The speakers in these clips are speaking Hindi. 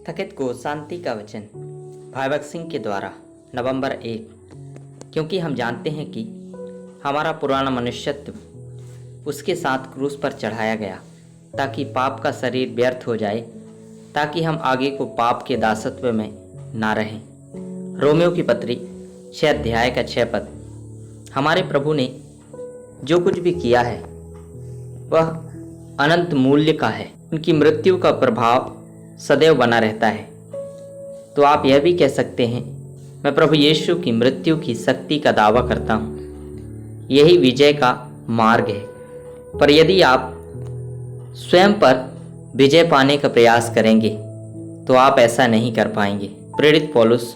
थकित को शांति का वचन भाई भगत सिंह के द्वारा नवंबर 1। क्योंकि हम जानते हैं कि हमारा पुराना मनुष्यत्व उसके साथ क्रूस पर चढ़ाया गया ताकि पाप का शरीर व्यर्थ हो जाए, ताकि हम आगे को पाप के दासत्व में ना रहें। रोमियो की पत्री 6 अध्याय का 6 पद। हमारे प्रभु ने जो कुछ भी किया है वह अनंत मूल्य का है। उनकी मृत्यु का प्रभाव सदैव बना रहता है। तो आप यह भी कह सकते हैं, मैं प्रभु यीशु की मृत्यु की शक्ति का दावा करता हूँ। यही विजय का मार्ग है। पर यदि आप स्वयं पर विजय पाने का प्रयास करेंगे तो आप ऐसा नहीं कर पाएंगे। प्रेरित पौलुस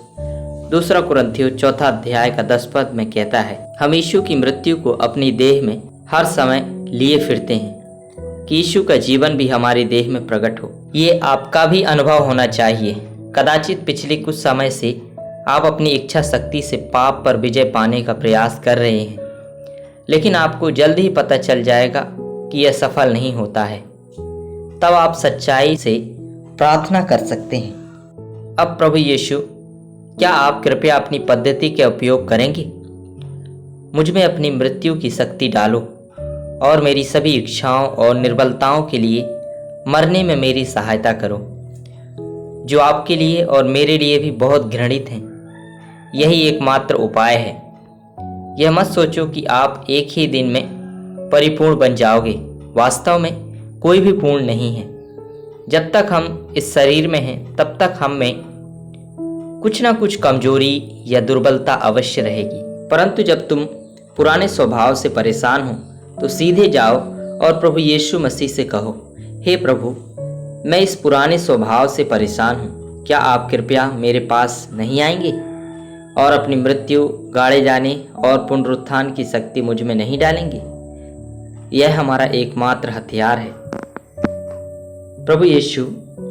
2 कुरिन्थियों 4 अध्याय का 10 पद में कहता है, हम यीशु की मृत्यु को अपनी देह में हर समय लिए फिरते हैं कि यीशु का जीवन भी हमारी देह में प्रकट हो। ये आपका भी अनुभव होना चाहिए। कदाचित पिछले कुछ समय से आप अपनी इच्छा शक्ति से पाप पर विजय पाने का प्रयास कर रहे हैं, लेकिन आपको जल्द ही पता चल जाएगा कि यह सफल नहीं होता है। तब आप सच्चाई से प्रार्थना कर सकते हैं, अब प्रभु यीशु, क्या आप कृपया अपनी पद्धति का उपयोग करेंगे? मुझ में अपनी मृत्यु की शक्ति डालो और मेरी सभी इच्छाओं और निर्बलताओं के लिए मरने में मेरी सहायता करो, जो आपके लिए और मेरे लिए भी बहुत घृणित हैं। यही एकमात्र उपाय है। यह मत सोचो कि आप एक ही दिन में परिपूर्ण बन जाओगे। वास्तव में कोई भी पूर्ण नहीं है। जब तक हम इस शरीर में हैं तब तक हम में कुछ ना कुछ कमजोरी या दुर्बलता अवश्य रहेगी। परंतु जब तुम पुराने स्वभाव से परेशान हो तो सीधे जाओ और प्रभु यीशु मसीह से कहो, हे प्रभु, मैं इस पुराने स्वभाव से परेशान हूँ, क्या आप कृपया मेरे पास नहीं आएंगे और अपनी मृत्यु, गाड़े जाने और पुनरुत्थान की शक्ति मुझ में नहीं डालेंगे? यह हमारा एकमात्र हथियार है। प्रभु यीशु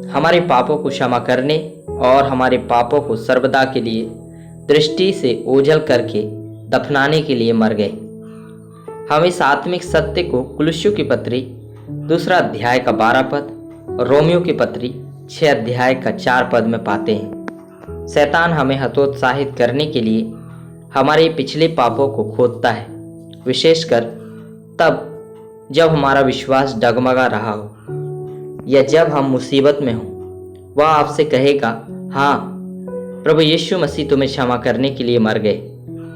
हमारे पापों को क्षमा करने और हमारे पापों को सर्वदा के लिए दृष्टि से ओझल करके दफनाने के लिए मर गए। हम इस आत्मिक सत्य को कुलुस्सियों की पत्री 2 अध्याय का 12 पद और रोमियो की पत्री 6 अध्याय का 4 पद में पाते हैं। शैतान हमें हतोत्साहित करने के लिए हमारे पिछले पापों को खोदता है, विशेषकर तब जब हमारा विश्वास डगमगा रहा हो या जब हम मुसीबत में हों। वह आपसे कहेगा, हाँ, प्रभु यीशु मसीह तुम्हें क्षमा करने के लिए मर गए,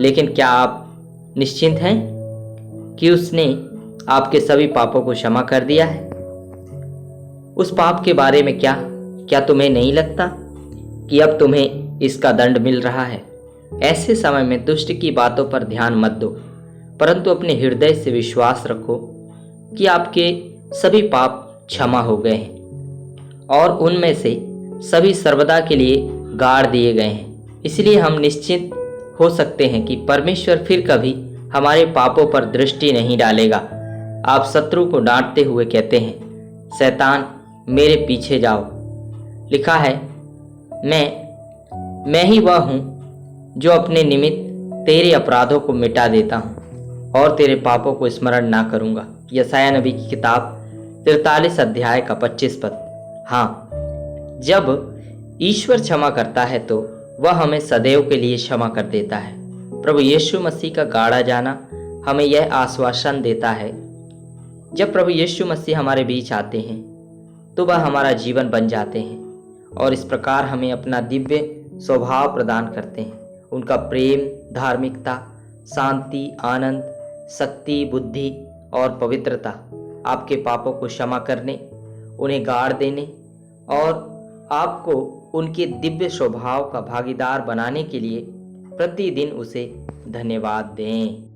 लेकिन क्या आप निश्चिंत हैं कि उसने आपके सभी पापों को क्षमा कर दिया है? उस पाप के बारे में क्या तुम्हें नहीं लगता कि अब तुम्हें इसका दंड मिल रहा है? ऐसे समय में दुष्ट की बातों पर ध्यान मत दो, परंतु अपने हृदय से विश्वास रखो कि आपके सभी पाप क्षमा हो गए हैं और उनमें से सभी सर्वदा के लिए गाड़ दिए गए हैं। इसलिए हम निश्चित हो सकते हैं कि परमेश्वर फिर कभी हमारे पापों पर दृष्टि नहीं डालेगा। आप शत्रु को डांटते हुए कहते हैं, शैतान, मेरे पीछे जाओ। लिखा है, मैं ही वह हूँ जो अपने निमित्त तेरे अपराधों को मिटा देता हूँ और तेरे पापों को स्मरण ना करूँगा। यशायाह नबी की किताब 43 अध्याय का 25 पद। हाँ, जब ईश्वर क्षमा करता है तो वह हमें सदैव के लिए क्षमा कर देता है। प्रभु यीशु मसीह का गाड़ा जाना हमें यह आश्वासन देता है, जब प्रभु यीशु मसीह हमारे बीच आते हैं तो वह हमारा जीवन बन जाते हैं और इस प्रकार हमें अपना दिव्य स्वभाव प्रदान करते हैं। उनका प्रेम, धार्मिकता, शांति, आनंद, शक्ति, बुद्धि और पवित्रता आपके पापों को क्षमा करने, उन्हें गाड़ देने और आपको उनके दिव्य स्वभाव का भागीदार बनाने के लिए प्रतिदिन उसे धन्यवाद दें।